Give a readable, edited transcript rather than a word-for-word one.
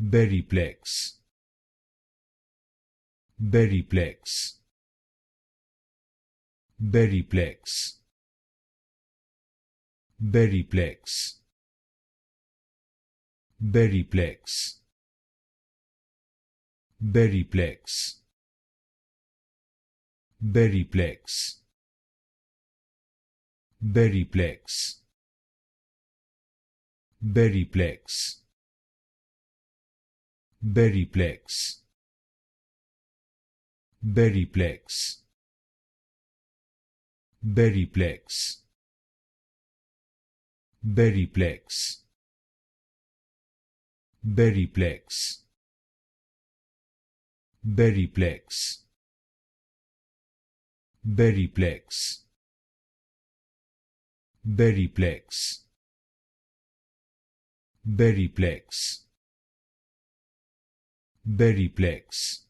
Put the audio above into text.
Beriplex, Beriplex, Beriplex, Beriplex, Beriplex, Beriplex, Beriplex, Beriplex, Beriplex, Beriplex, Beriplex, Beriplex, Beriplex, Beriplex, Beriplex, Beriplex, Beriplex, Beriplex, Beriplex,